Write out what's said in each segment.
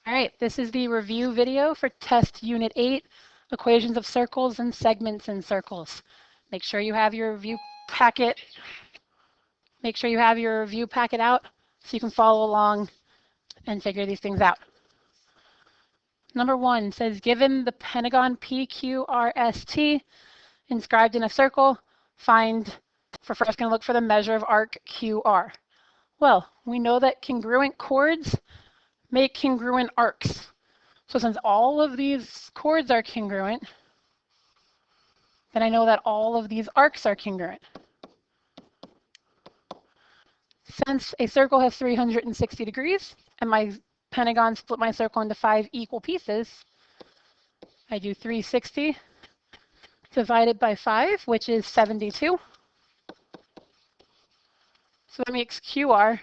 All right, this is the review video for test unit 8, equations of circles and segments in circles. Make sure you have your review packet. Make sure you have your review packet out so you can follow along and figure these things out. Number 1 says, given the pentagon PQRST inscribed in a circle, we're first going to look for the measure of arc QR. Well, we know that congruent chords make congruent arcs. So since all of these chords are congruent, then I know that all of these arcs are congruent. Since a circle has 360 degrees and my pentagon split my circle into 5 equal pieces, I do 360 divided by 5, which is 72. So that makes QR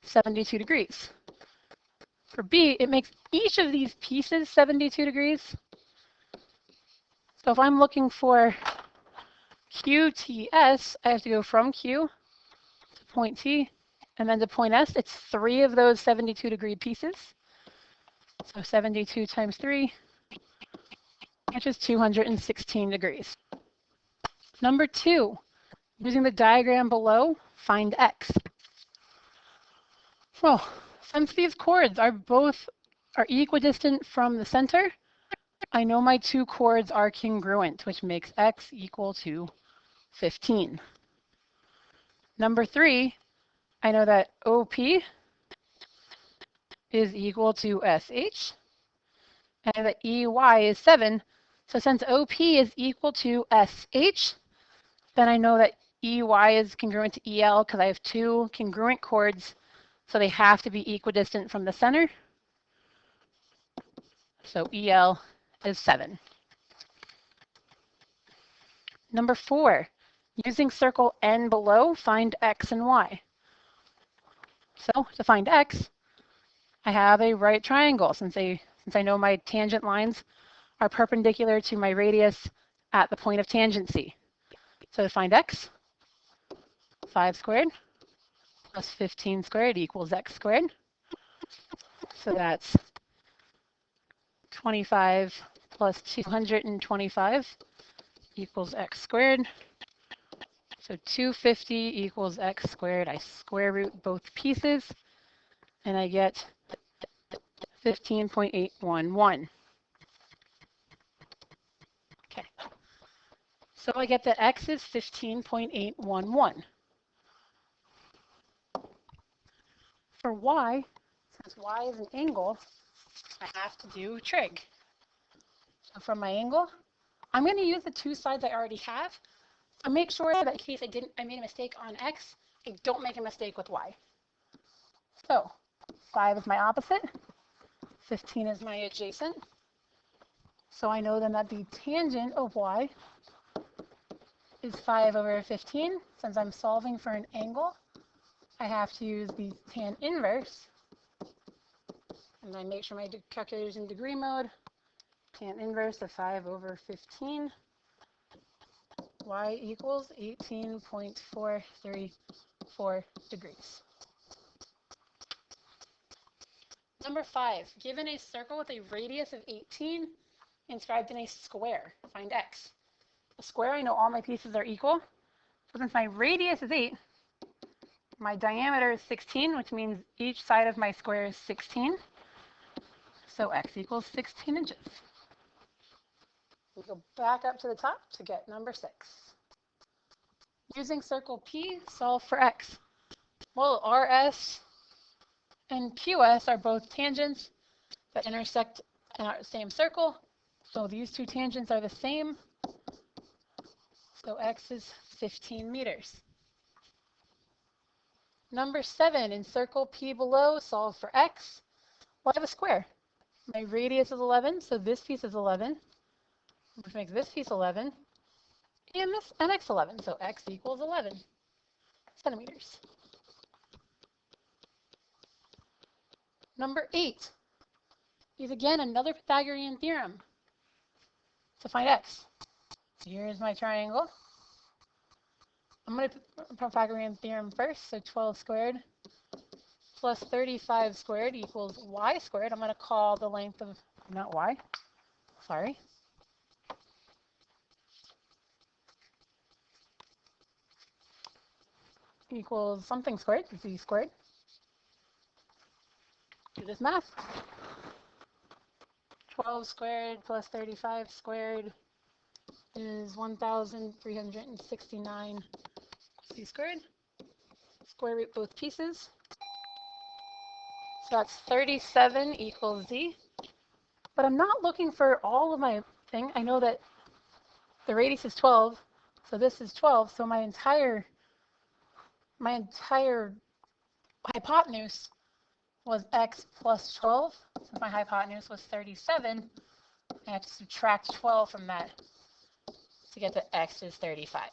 72 degrees. For B, it makes each of these pieces 72 degrees. So if I'm looking for QTS, I have to go from Q to point T and then to point S. It's 3 of those 72 degree pieces. So 72 times 3, which is 216 degrees. Number 2, using the diagram below, find X. Well, since these chords are equidistant from the center, I know my 2 chords are congruent, which makes X equal to 15. Number 3, I know that OP is equal to SH, and that EY is 7. So since OP is equal to SH, then I know that EY is congruent to EL because I have 2 congruent chords, so they have to be equidistant from the center. So EL is 7. Number 4, using circle N below, find X and Y. So to find X, I have a right triangle since I know my tangent lines are perpendicular to my radius at the point of tangency. So to find X, 5 squared plus 15 squared equals X squared. So that's 25 plus 225 equals X squared. So 250 equals X squared. I square root both pieces and I get 15.811. Okay. So I get that X is 15.811. For Y, since Y is an angle, I have to do trig. So from my angle, I'm going to use the 2 sides I already have. So make sure that in case I made a mistake on X, I don't make a mistake with Y. So 5 is my opposite, 15 is my adjacent. So I know then that the tangent of Y is 5 over 15. Since I'm solving for an angle, I have to use the tan inverse. And I make sure my calculator is in degree mode. Tan inverse of 5 over 15. Y equals 18.434 degrees. Number 5, given a circle with a radius of 18 inscribed in a square, find X. A square, I know all my pieces are equal. So since my radius is 8, my diameter is 16, which means each side of my square is 16. So X equals 16 inches. We go back up to the top to get number 6. Using circle P, solve for X. Well, RS and QS are both tangents that intersect in our same circle. So these 2 tangents are the same. So X is 15 meters. Number 7, in circle P below, solve for X. Well, I have a square. My radius is 11, so this piece is 11, which makes this piece 11, and X 11. So X equals 11 centimeters. Number 8 is again another Pythagorean theorem to find X. So here's my triangle. I'm going to put Pythagorean theorem first. So 12 squared plus 35 squared equals y squared. I'm going to call the length of, not y, sorry. Equals something squared, z squared. Do this math. 12 squared plus 35 squared is 1,369 z squared. Square root both pieces. So that's 37 equals z. But I'm not looking for all of my thing. I know that the radius is 12, so this is 12. So my entire hypotenuse was x plus 12. Since my hypotenuse was 37, I have to subtract 12 from that to get to x is 35.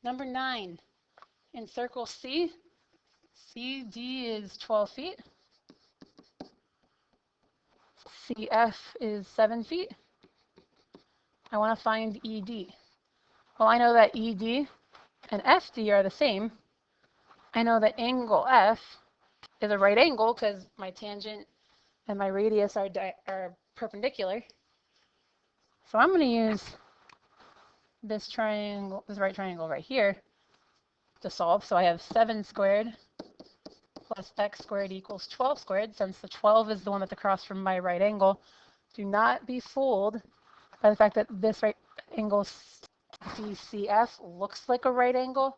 Number 9, in circle C, CD is 12 feet. CF is 7 feet. I want to find ED. Well, I know that ED and FD are the same. I know that angle F is a right angle because my tangent and my radius are perpendicular. So I'm going to use this triangle, this right triangle right here to solve. So I have 7 squared plus x squared equals 12 squared. Since the 12 is the one that's across from my right angle, do not be fooled by the fact that this right angle DCF looks like a right angle.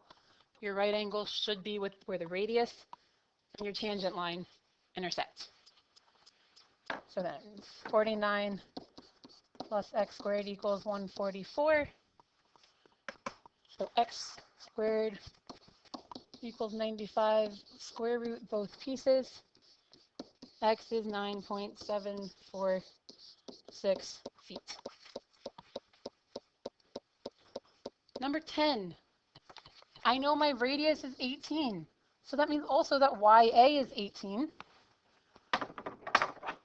Your right angle should be with where the radius and your tangent line intersect. So then 49 plus x squared equals 144. So x squared equals 95, square root both pieces. X is 9.746 feet. Number 10, I know my radius is 18. So that means also that YA is 18,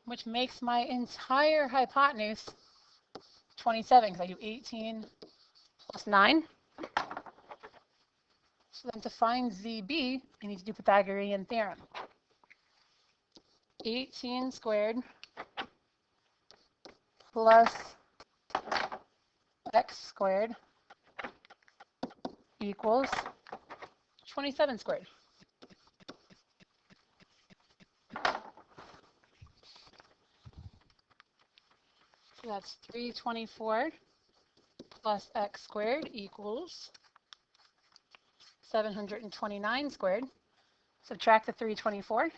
which makes my entire hypotenuse 27, because I do 18 plus 9. So then to find ZB, I need to do Pythagorean theorem. 18 squared plus x squared equals 27 squared. So that's 324 plus x squared equals 729 squared. Subtract the 324.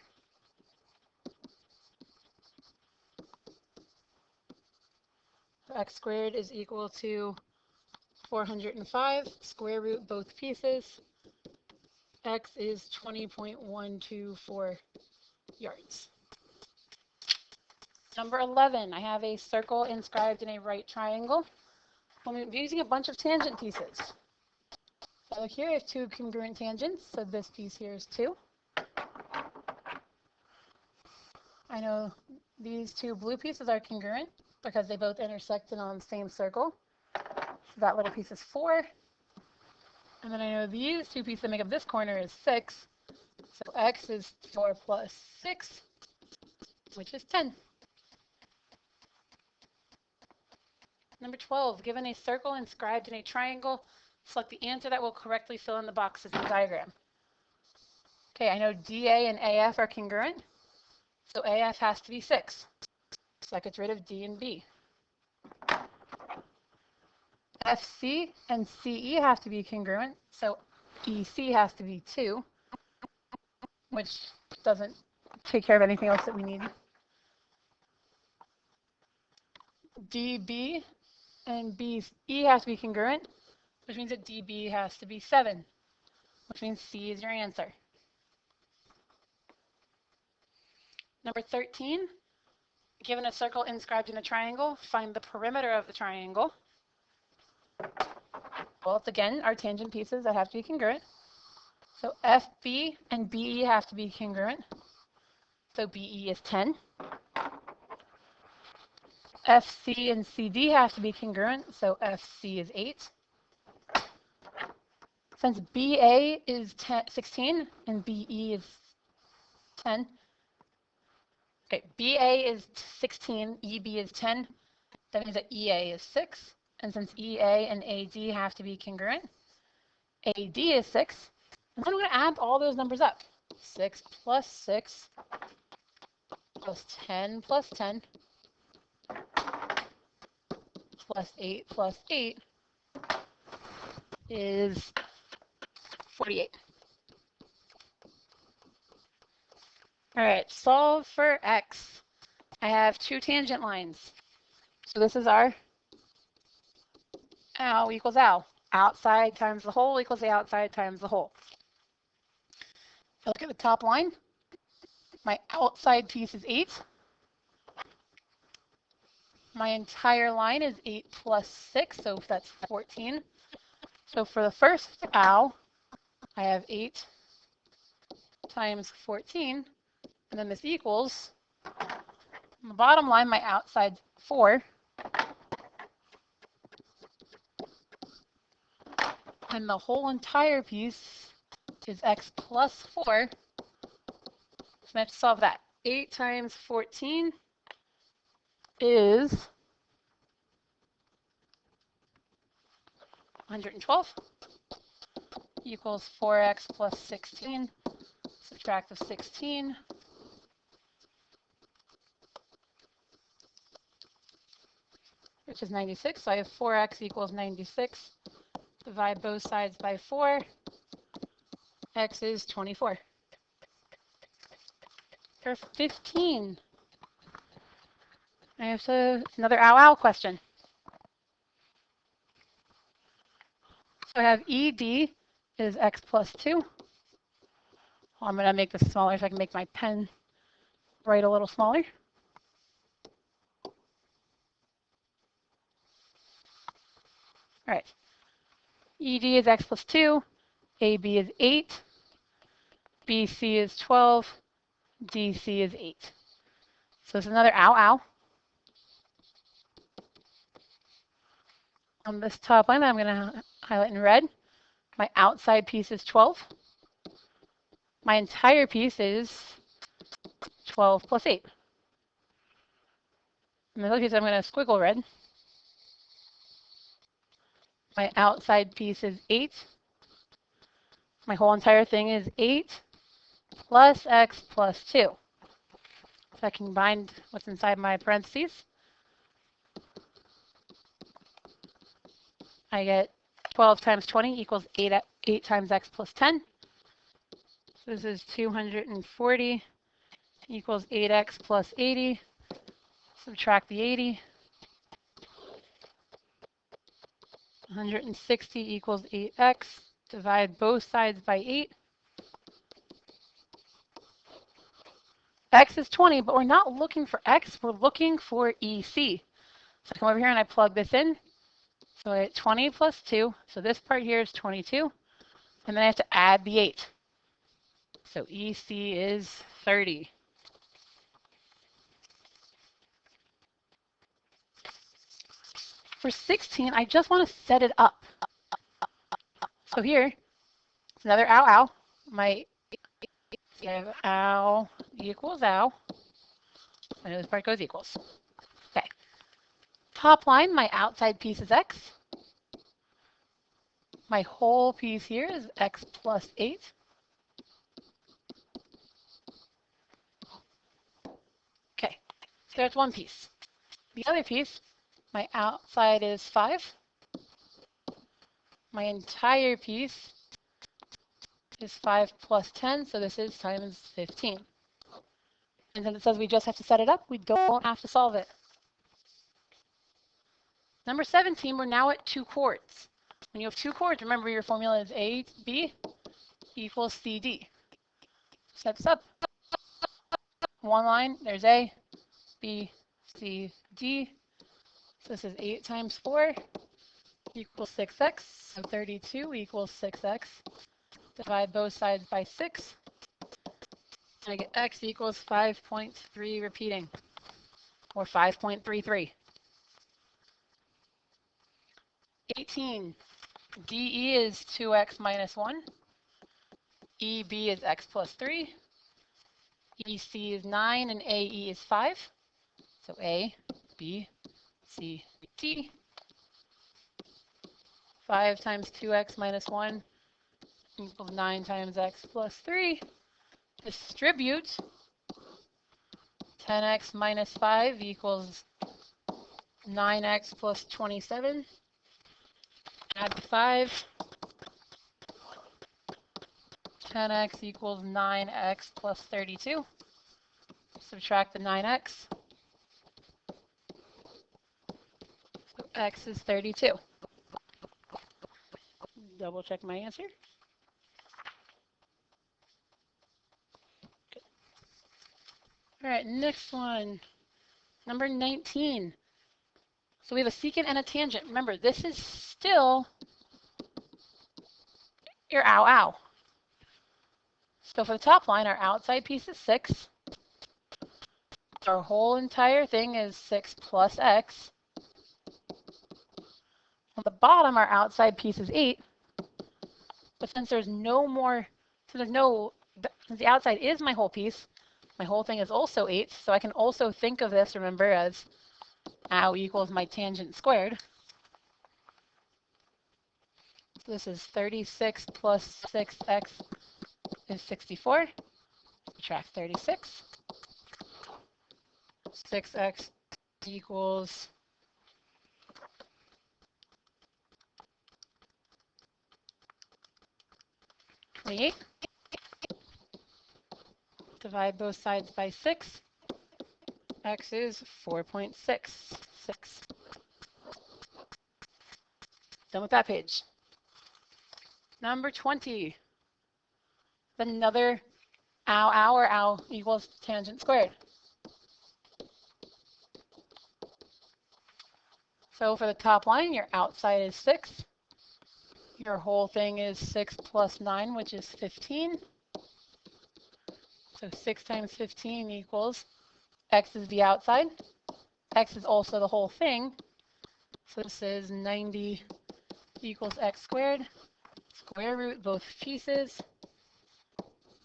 So x squared is equal to 405, square root both pieces. X is 20.124 yards. Number 11, I have a circle inscribed in a right triangle. I'm using a bunch of tangent pieces. So look here, I have 2 congruent tangents, so this piece here is 2. I know these 2 blue pieces are congruent because they both intersected on the same circle. So that little piece is 4. And then I know these 2 pieces that make up this corner is 6. So x is 4 plus 6, which is 10. Number 12, given a circle inscribed in a triangle, select the answer that will correctly fill in the boxes in the diagram. Okay, I know DA and AF are congruent, so AF has to be 6. So that gets rid of D and B. FC and CE have to be congruent, so EC has to be 2, which doesn't take care of anything else that we need. DB and BE have to be congruent, which means that DB has to be 7, which means C is your answer. Number 13, given a circle inscribed in a triangle, find the perimeter of the triangle. Well, it's again our tangent pieces that have to be congruent. So FB and BE have to be congruent. So BE is 10. FC and CD have to be congruent, so FC is 8. Since BA is 16 and BE is 10, okay, BA is 16, EB is 10, that means that EA is 6. And since EA and AD have to be congruent, AD is 6. And then I'm going to add all those numbers up. 6 plus 6 plus 10 plus 10 plus 8 plus 8 is 48. All right, solve for x. I have two tangent lines. So this is our ow equals ow. Outside times the whole equals the outside times the whole. If I look at the top line, my outside piece is 8. My entire line is 8 plus 6, so that's 14. So for the first ow, I have 8 times 14, and then this equals, on the bottom line, my outside 4, and the whole entire piece is x plus 4. So I have to solve that. 8 times 14 is 112 equals 4x plus 16. Subtract of 16. Which is 96. So I have 4x equals 96. Divide both sides by 4. X is 24. Or 15. I have another ow question. So I have ED is x plus 2. Well, I'm going to make this smaller so I can make my pen write a little smaller. All right. ED is x plus 2. AB is 8. BC is 12. DC is 8. So it's another ow. On this top line, I'm going to highlight in red. My outside piece is 12. My entire piece is 12 plus 8. And the other piece I'm going to squiggle red. My outside piece is 8. My whole entire thing is 8 plus x plus 2. So I can combine what's inside my parentheses. I get 12 times 20 equals 8 times x plus 10. So this is 240 equals 8x plus 80. Subtract the 80. 160 equals 8x. Divide both sides by 8. X is 20, but we're not looking for x, we're looking for EC. So I come over here and I plug this in. So I get 20 plus 2. So this part here is 22. And then I have to add the 8. So EC is 30. For 16, I just want to set it up. So here, it's another ow. My ow equals ow. I know this part goes equals. Okay. Top line, my outside piece is x. My whole piece here is x plus 8. Okay, so there's one piece. The other piece, my outside is 5. My entire piece is 5 plus 10, so this is times 15. And then it says we just have to set it up. We don't have to solve it. Number 17, we're now at 2 chords. When you have 2 chords, remember your formula is AB equals CD. Steps up. One line, there's A, B, C, D. So this is 8 times 4 equals 6x. So 32 equals 6x. Divide both sides by 6. I get x equals 5.3 repeating, or 5.33. 18. DE is 2x minus 1. EB is x plus 3. EC is 9 and AE is 5. So A, B, C, D. 5 times 2x minus 1 equals 9 times x plus 3. Distribute 10x minus 5 equals 9x plus 27. Add 5. 10x equals 9x plus 32. Subtract the 9x. So x is 32. Double check my answer. Good. All right, next one. Number 19. So we have a secant and a tangent. Remember, this is still your ow. So for the top line, our outside piece is 6. Our whole entire thing is 6 plus x. On the bottom, our outside piece is 8. But since there's no more, since the outside is my whole piece, my whole thing is also 8. So I can also think of this, remember, as ow equals my tangent squared. So this is 36 plus 6x is 64. Subtract 36. 6x equals 28. Divide both sides by 6. X is 4.66. Done with that page. Number 20. Another ow or ow equals tangent squared. So for the top line, your outside is 6. Your whole thing is 6 plus 9, which is 15. So 6 times 15 equals, x is the outside. X is also the whole thing. So this is 90 equals x squared. Square root both pieces.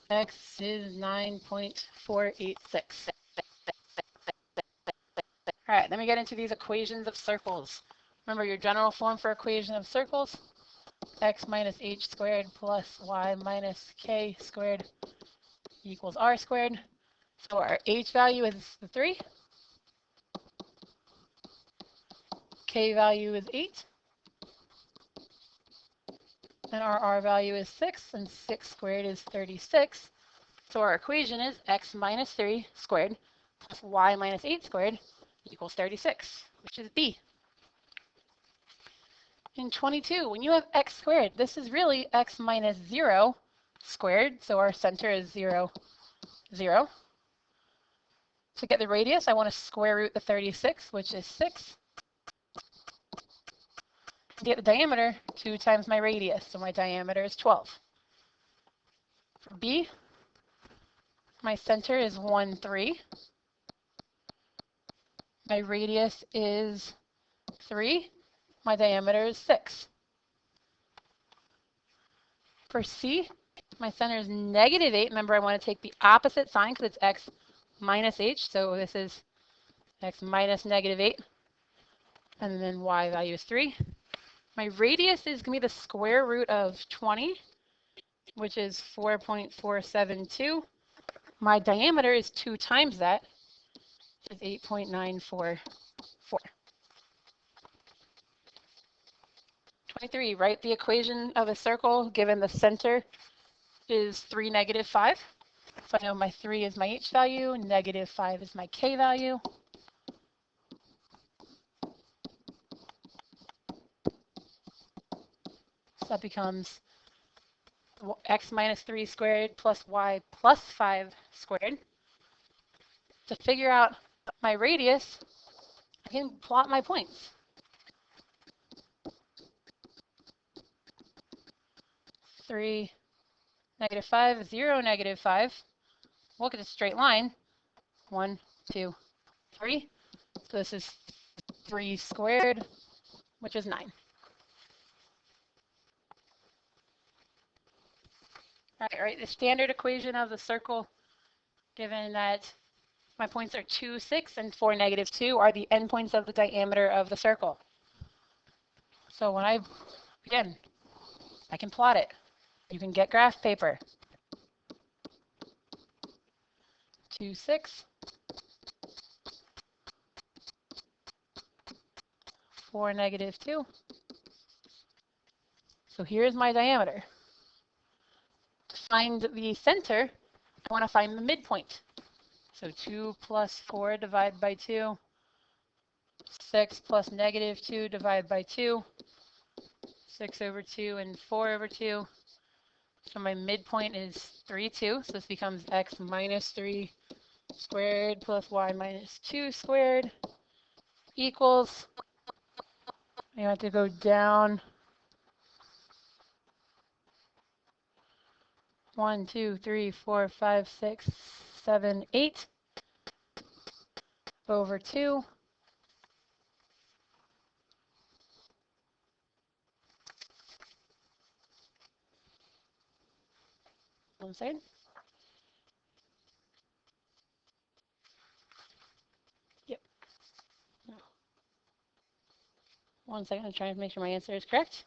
X is 9.486. All right, then we get into these equations of circles. Remember your general form for equation of circles, x minus h squared plus y minus k squared equals r squared. So our h value is the 3. K value is 8. And our r value is 6, and 6 squared is 36. So our equation is x minus 3 squared plus y minus 8 squared equals 36, which is B. In 22, when you have x squared, this is really x minus 0 squared. So our center is 0, 0. To get the radius, I want to square root the 36, which is 6. To get the diameter, 2 times my radius. So my diameter is 12. For B, my center is 1, 3. My radius is 3. My diameter is 6. For C, my center is negative 8. Remember, I want to take the opposite sign because it's x minus h. So this is x minus negative 8. And then y value is 3. My radius is going to be the square root of 20, which is 4.472. My diameter is 2 times that, which is 8.944. 23, write the equation of a circle given the center is 3, negative 5. So I know my 3 is my h value, negative 5 is my k value. So that becomes x minus 3 squared plus y plus 5 squared. To figure out my radius, I can plot my points. 3, negative 5, 0, negative 5. Look at a straight line. 1, 2, 3. So this is 3 squared, which is 9. All right, the standard equation of the circle, given that my points are 2, 6, and 4, negative 2, are the endpoints of the diameter of the circle. So when I can plot it. You can get graph paper. 2, 6, 4, negative 2. So here's my diameter. To find the center, I want to find the midpoint. So 2 plus 4 divided by 2. 6 plus negative 2 divided by 2. 6 over 2 and 4 over 2. So my midpoint is 3, 2. So this becomes x minus 3 squared plus y minus 2 squared equals, you have to go down 1, 2, 3, 4, 5, 6, 7, 8 over 2. One second. Yep. One second, I'm trying to make sure my answer is correct.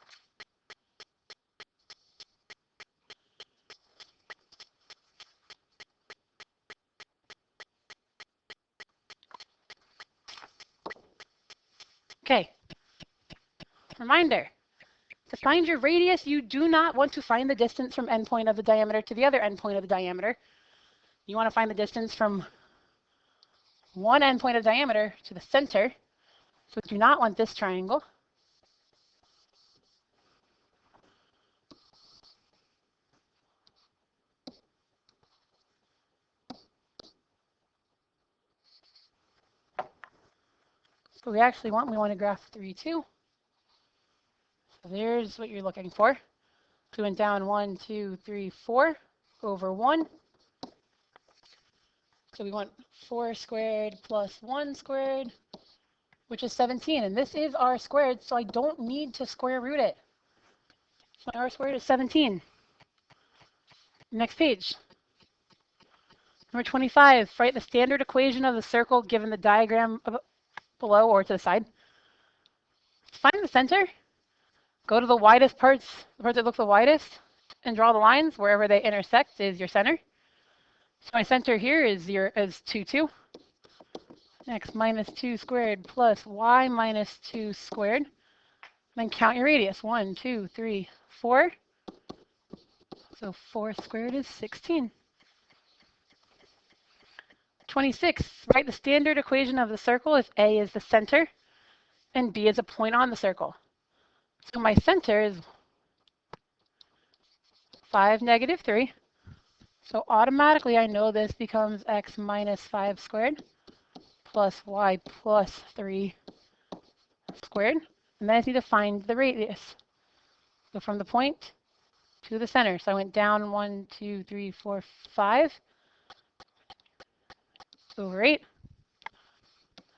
Okay. Reminder. To find your radius, you do not want to find the distance from endpoint of the diameter to the other endpoint of the diameter. You want to find the distance from one endpoint of diameter to the center. So do not want this triangle. So we want to graph 3, 2. So there's what you're looking for. So we went down 1, 2, 3, 4 over 1. So we want 4 squared plus 1 squared, which is 17. And this is r squared, so I don't need to square root it. So my r squared is 17. Next page. Number 25, write the standard equation of the circle given the diagram below or to the side. Find the center. Go to the widest parts, the part that looks the widest, and draw the lines. Wherever they intersect is your center. So my center here is 2, 2. X minus 2 squared plus y minus 2 squared. Then count your radius. 1, 2, 3, 4. So 4 squared is 16. 26, write the standard equation of the circle if A is the center and B is a point on the circle. So my center is 5, negative 3. So automatically I know this becomes x minus 5 squared plus y plus 3 squared. And then I need to find the radius. So from the point to the center. So I went down 1, 2, 3, 4, 5 over 8.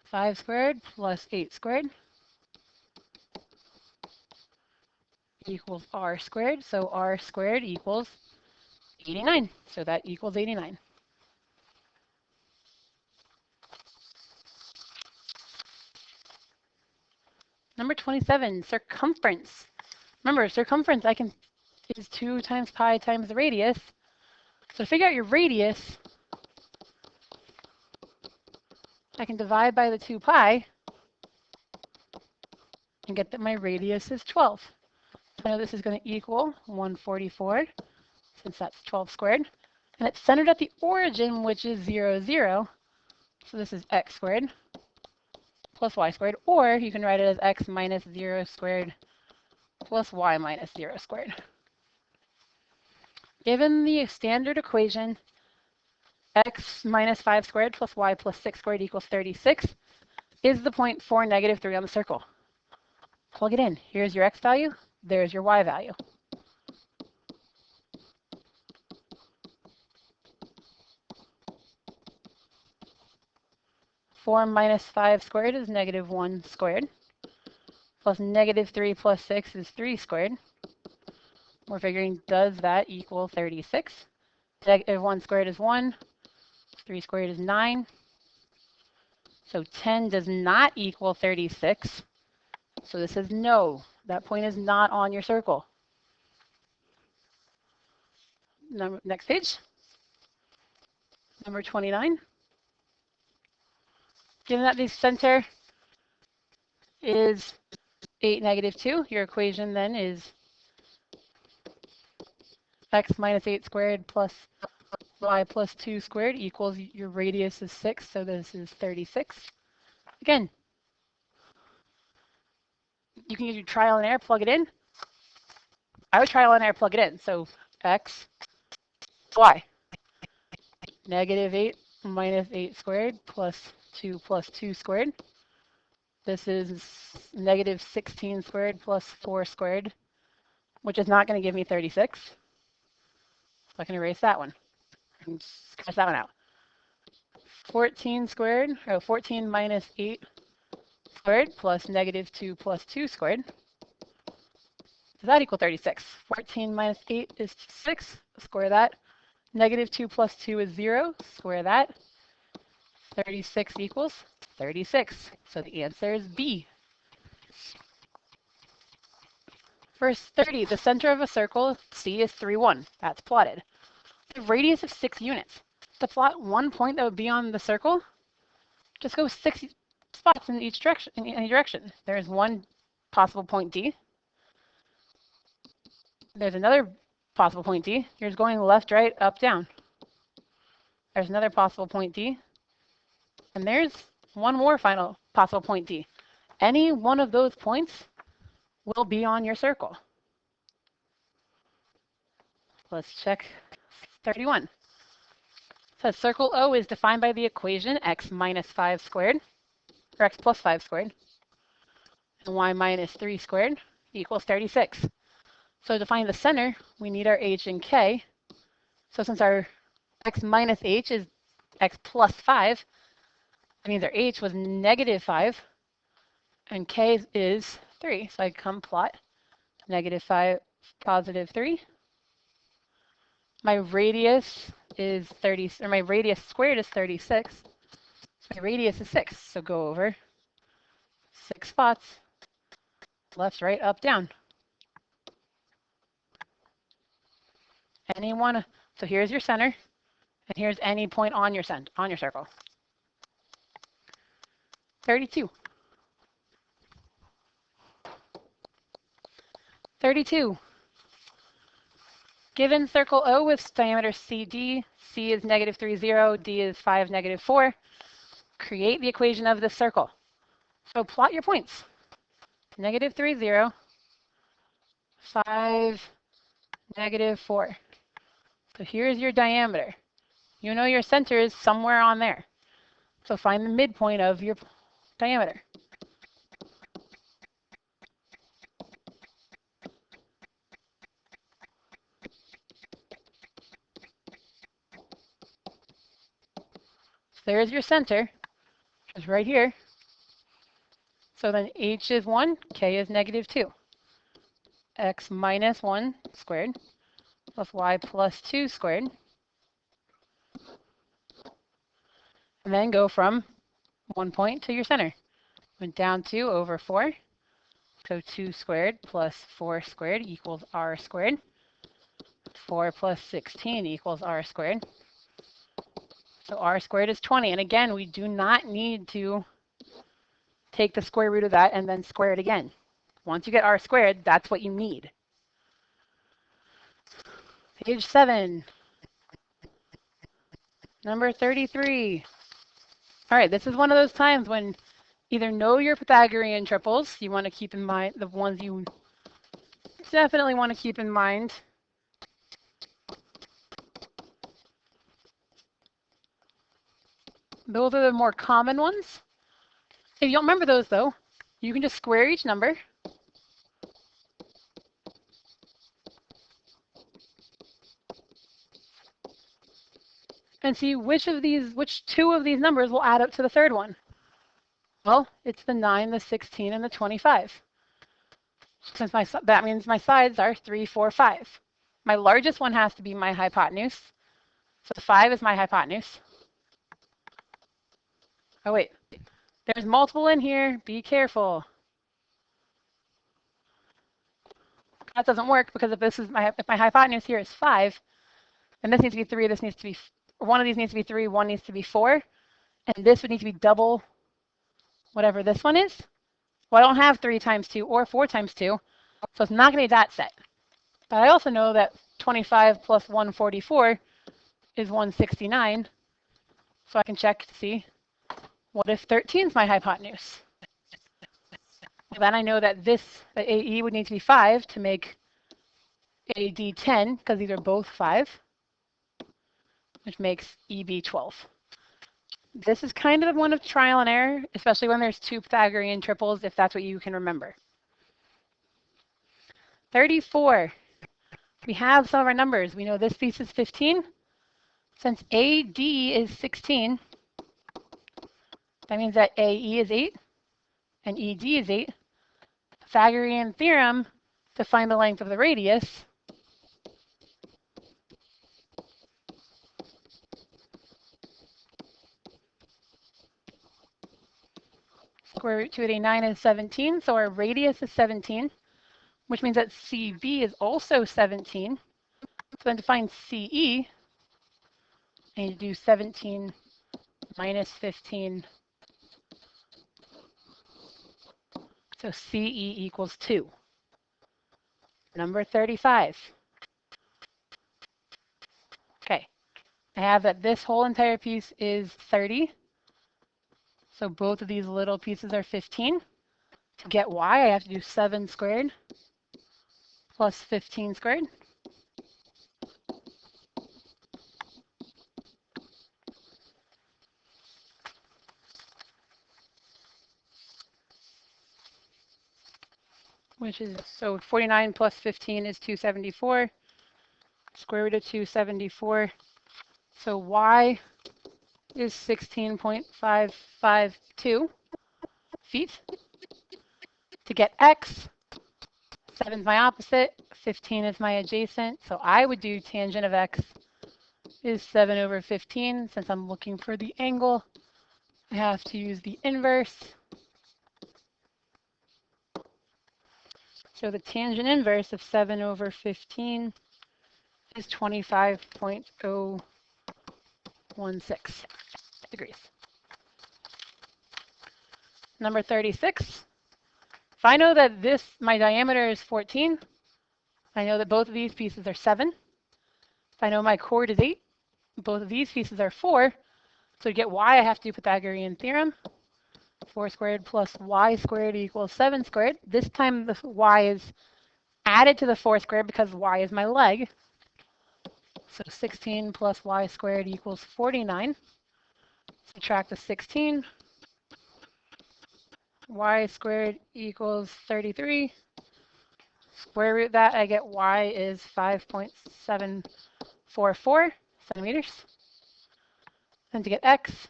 5 squared plus 8 squared equals r squared. So r squared equals 89. So that equals 89. Number 27, circumference. Remember, circumference is 2 times pi times the radius. So to figure out your radius, I can divide by the 2 pi and get that my radius is 12. So I know this is going to equal 144, since that's 12 squared. And it's centered at the origin, which is 0, 0. So this is x squared plus y squared. Or you can write it as x minus 0 squared plus y minus 0 squared. Given the standard equation, x minus 5 squared plus y plus 6 squared equals 36, is the point 4, negative 3 on the circle. Plug it in. Here's your x value. There's your y value. Four minus 5 squared is negative 1 squared. Plus negative 3 plus 6 is 3 squared. we're figuring, does that equal 36? Negative 1 squared is 1. 3 squared is 9. So 10 does not equal 36. So this is no. That point is not on your circle. Next page. Number 29. Given that the center is 8, negative 2, your equation then is x minus 8 squared plus y plus 2 squared equals, your radius is 6, so this is 36. Again, you can use your trial and error, plug it in. I would trial and error, plug it in. So x, y. Negative 8 minus 8 squared plus 2 squared. This is negative 16 squared plus 4 squared, which is not going to give me 36. So I can erase that one and scratch that one out. 14 squared, or 14 minus 8 squared plus negative 2 plus 2 squared. Does that equal 36? 14 minus 8 is 6. Square that. Negative 2 plus 2 is 0. Square that. 36 equals 36. So the answer is B. Verse 30, the center of a circle C is 3, 1. That's plotted. The radius of 6 units. To plot one point that would be on the circle, just go 6 spots in each direction. In any direction. There's one possible point D. There's another possible point D. You're just going left, right, up, down. There's another possible point D. And there's one more final possible point D. Any one of those points will be on your circle. Let's check 31. It says circle O is defined by the equation x minus 5 squared, or x plus 5 squared, and y minus 3 squared equals 36. So to find the center, we need our h and k. So since our x minus h is x plus 5, that means our h was negative 5, and k is 3. So I come plot negative 5, positive 3. My radius is 30, or my radius squared is 36. So my radius is 6. So go over 6 spots, left, right, up, down. Any one. So here's your center, and here's any point on your circle. 32. 32. Given circle O with diameter CD, C is negative 3, 0, D is 5, negative 4, create the equation of this circle. So plot your points. Negative 3, 0, 5, negative 4. So here's your diameter. You know your center is somewhere on there. So find the midpoint of your diameter. There's your center, which is right here. So then h is 1, k is negative 2. X minus 1 squared plus y plus 2 squared. And then go from 1 point to your center. Went down 2 over 4. So 2 squared plus 4 squared equals r squared. 4 plus 16 equals r squared. So r squared is 20. And again, we do not need to take the square root of that and then square it again. Once you get r squared, that's what you need. Page 7. Number 33. All right, this is one of those times when either know your Pythagorean triples, you want to keep in mind, the ones you definitely want to keep in mind. Those are the more common ones. If you don't remember those though, you can just square each number. And see which two of these numbers will add up to the third one. Well, it's the 9, the 16, and the 25. Since that means my sides are 3, 4, 5. My largest one has to be my hypotenuse. So 5 is my hypotenuse. Oh wait, there's multiple in here. Be careful. That doesn't work because if my hypotenuse here is 5, and this needs to be 3, this needs to be, one of these needs to be 3, one needs to be 4, and this would need to be double whatever this one is. Well, I don't have 3 times 2 or 4 times 2, so it's not going to be that set. But I also know that 25 plus 144 is 169, so I can check to see what if 13 is my hypotenuse. Well, then I know that that AE would need to be 5 to make AD 10, because these are both 5, which makes EB 12. This is kind of one of trial and error, especially when there's 2 Pythagorean triples, if that's what you can remember. 34. We have some of our numbers. We know this piece is 15. Since AD is 16, that means that AE is 8 and ED is 8. Pythagorean theorem to find the length of the radius square root 2 at A9 is 17, so our radius is 17, which means that CB is also 17. So then to find CE, I need to do 17 minus 15. So CE equals 2. Number 35. Okay, I have that this whole entire piece is 30. So both of these little pieces are 15. To get y, I have to do 7 squared plus 15 squared. Which is, so 49 plus 15 is 274. Square root of 274. So y is 16.552 feet. To get x, 7 is my opposite, 15 is my adjacent. So I would do tangent of x is 7 over 15. Since I'm looking for the angle, I have to use the inverse. So the tangent inverse of 7 over 15 is 25.016 degrees. Number 36. If I know that my diameter is 14, I know that both of these pieces are 7. If I know my chord is 8, both of these pieces are 4. So to get y, I have to do Pythagorean theorem. 4 squared plus y squared equals 7 squared. This time the y is added to the 4 squared because y is my leg. So 16 plus y squared equals 49. Subtract the 16. Y squared equals 33. Square root that, I get y is 5.744 centimeters. And to get x,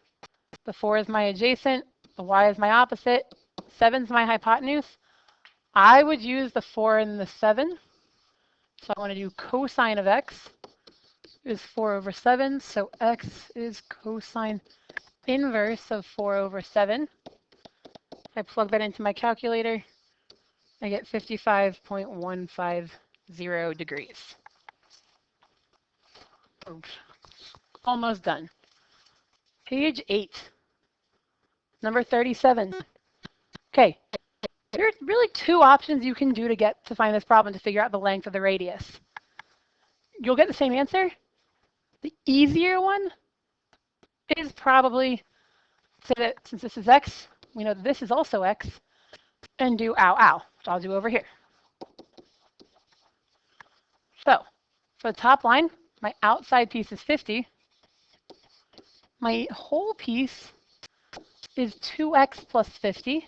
the 4 is my adjacent, the y is my opposite, 7 is my hypotenuse. I would use the 4 and the 7. So I want to do cosine of x is 4 over 7. So x is cosine inverse of 4 over 7. I plug that into my calculator. I get 55.150 degrees. Almost done. Page 8. Number 37. Okay, there's really 2 options you can do to find this problem to figure out the length of the radius. You'll get the same answer. The easier one is probably say that since this is x, we know that this is also x, and do ow, ow, which I'll do over here. So for the top line, my outside piece is 50. My whole piece is 2x plus 50.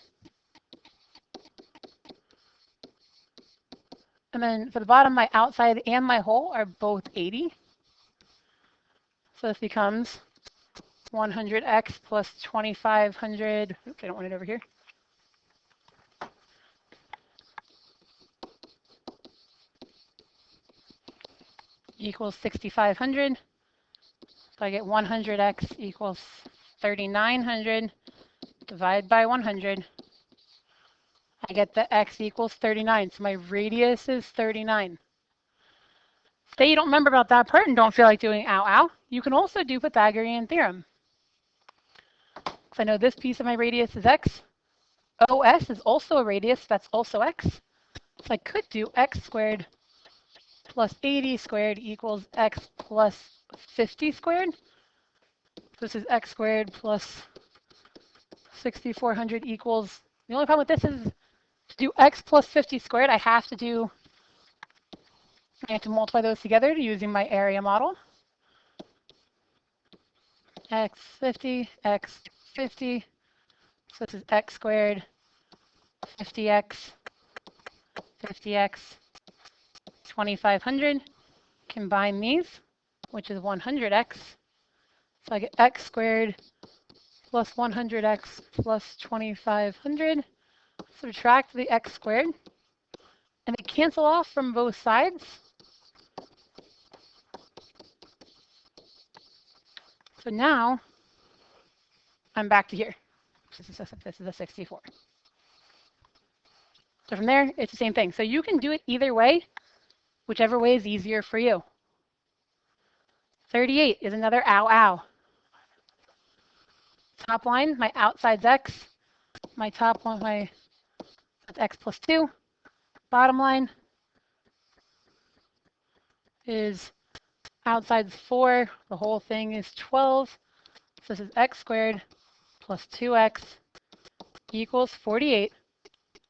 And then for the bottom, my outside and my whole are both 80. So this becomes 100x plus 2500. Oops, I don't want it over here. equals 6,500. So I get 100x equals 3,900 divided by 100. I get the x equals 39. So my radius is 39. Say you don't remember about that part and don't feel like doing ow ow, you can also do Pythagorean theorem. So I know this piece of my radius is x. OS is also a radius, that's also x. So I could do x squared plus 80 squared equals x plus 50 squared. This is x squared plus 6,400 equals, the only problem with this is to do x plus 50 squared, I have to multiply those together using my area model. X 50, so this is x squared, 50x, 2,500. Combine these, which is 100x. So I get x squared plus 100x plus 2,500. Subtract the x squared, and they cancel off from both sides. So now I'm back to here. This is a 64. So from there, it's the same thing. So you can do it either way, whichever way is easier for you. 38 is another ow ow. Top line, my outside's x. My top one, that's x plus 2. Bottom line is outside's 4. The whole thing is 12. So this is x squared plus 2x equals 48.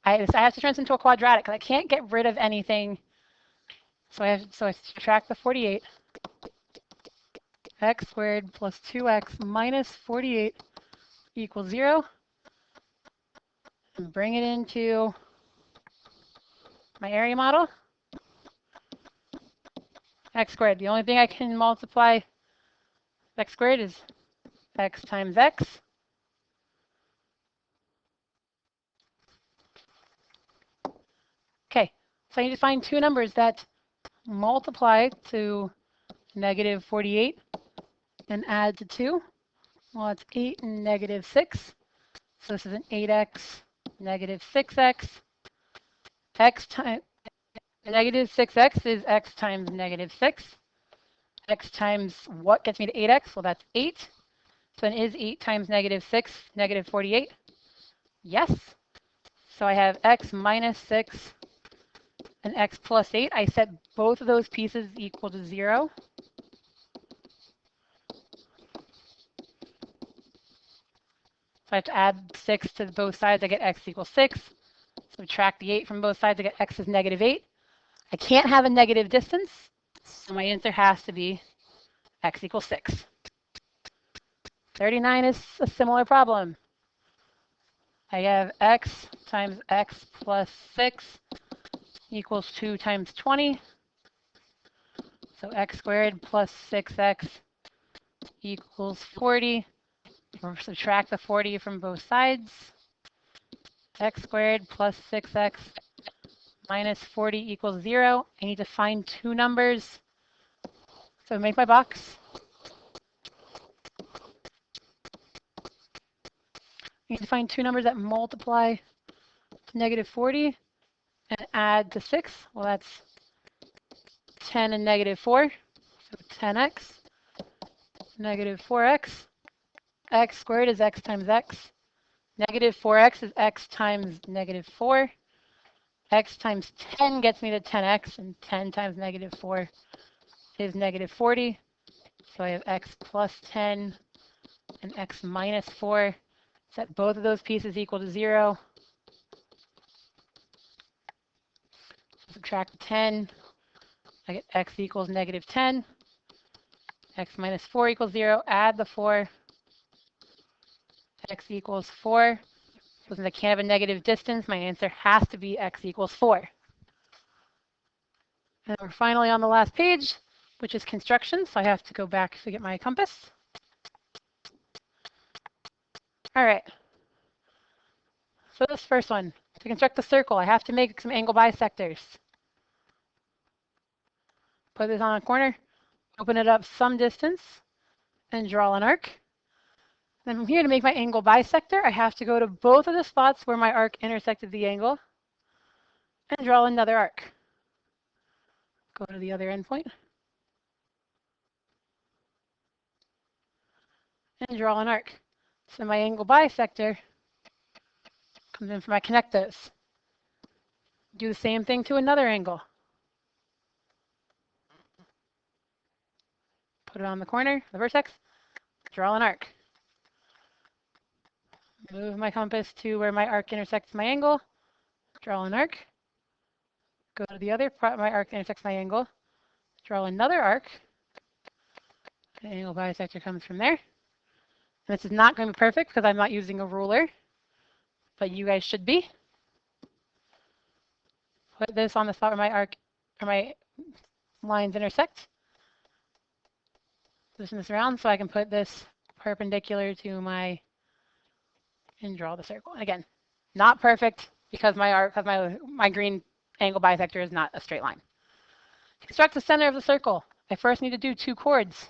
I have to turn this into a quadratic because I can't get rid of anything. So I subtract the 48. X squared plus 2x minus 48 equals 0. And bring it into my area model. X squared. The only thing I can multiply x squared is x times x. Okay, so I need to find two numbers that multiply to negative 48 and add to 2. Well, it's 8 and negative 6. So this is an 8x, negative 6x. X times negative 6x is x times negative 6. X times what gets me to 8x? Well, that's 8. So it is 8 times negative 6, negative 48. Yes. So I have x minus 6 and x plus 8. I set both of those pieces equal to 0. So I have to add 6 to both sides. I get x equals 6. Subtract the 8 from both sides. I get x is negative 8. I can't have a negative distance, so my answer has to be x equals 6. 39 is a similar problem. I have x times x plus 6 equals 2 times 20. So x squared plus 6x equals 40. We'll subtract the 40 from both sides. X squared plus 6x minus 40 equals 0. I need to find two numbers. So make my box. I need to find two numbers that multiply to negative 40 and add to 6. Well, that's 10 and negative 4. So 10x, negative 4x. X squared is x times x. Negative 4x is x times negative 4. X times 10 gets me to 10x, and 10 times negative 4 is negative 40. So I have x plus 10 and x minus 4. Set both of those pieces equal to 0. Subtract 10. I get x equals negative 10. X minus 4 equals 0. Add the 4. X equals 4. So since I can't have a negative distance, my answer has to be x equals 4. And we're finally on the last page, which is construction. So I have to go back to get my compass. All right. So this first one, to construct the circle, I have to make some angle bisectors. Put this on a corner. Open it up some distance and draw an arc. Then from here, to make my angle bisector, I have to go to both of the spots where my arc intersected the angle and draw another arc. Go to the other endpoint and draw an arc. So my angle bisector comes in from my connect those. Do the same thing to another angle. Put it on the corner, the vertex, draw an arc. Move my compass to where my arc intersects my angle, draw an arc. Go to the other part, my arc intersects my angle, draw another arc. The angle bisector comes from there. And this is not going to be perfect because I'm not using a ruler, but you guys should be. Put this on the spot where my arc or my lines intersect. Position this around so I can put this perpendicular to my and draw the circle. And again, not perfect because my green angle bisector is not a straight line. Construct the center of the circle. I first need to do 2 chords.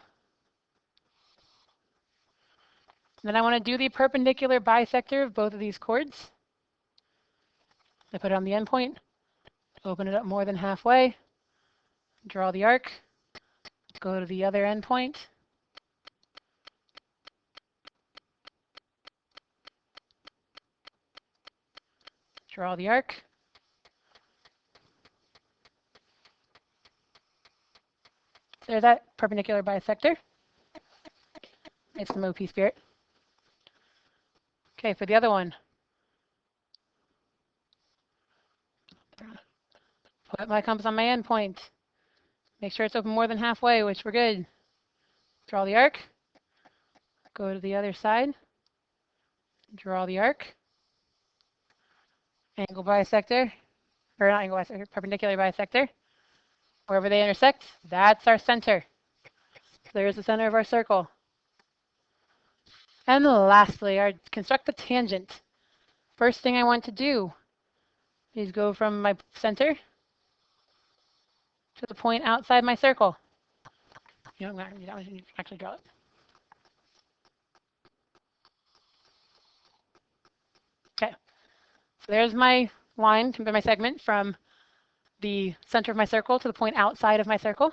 Then I want to do the perpendicular bisector of both of these chords. I put it on the endpoint, open it up more than halfway, draw the arc, go to the other endpoint, draw the arc, there's that perpendicular bisector. It's the OP spirit. Okay, for the other one, put my compass on my endpoint. Make sure it's open more than halfway, which we're good. Draw the arc. Go to the other side. Draw the arc. Angle bisector. Or not angle bisector, perpendicular bisector. Wherever they intersect, that's our center. So there's the center of our circle. And lastly, construct the tangent. First thing I want to do is go from my center to the point outside my circle. You don't actually draw it. Okay, so there's my line, my segment from the center of my circle to the point outside of my circle.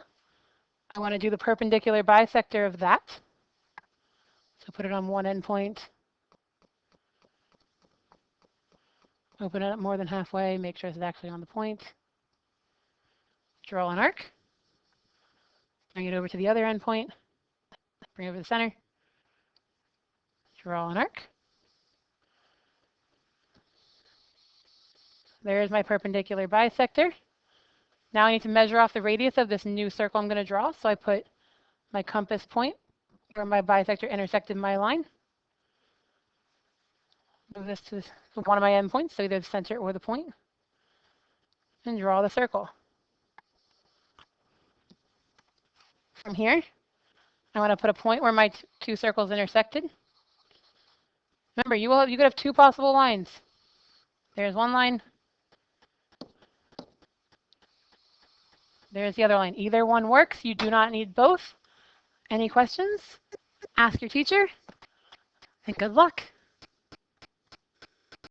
I want to do the perpendicular bisector of that. So put it on one endpoint. Open it up more than halfway, make sure it's actually on the point. Draw an arc. Bring it over to the other endpoint. Bring it over to the center. Draw an arc. There's my perpendicular bisector. Now I need to measure off the radius of this new circle I'm going to draw. So I put my compass point where my bisector intersected my line. Move this to one of my endpoints, so either the center or the point, and draw the circle. From here, I want to put a point where my 2 circles intersected. Remember, you could have 2 possible lines. There's one line. There's the other line. Either one works. You do not need both. Any questions? Ask your teacher, and good luck.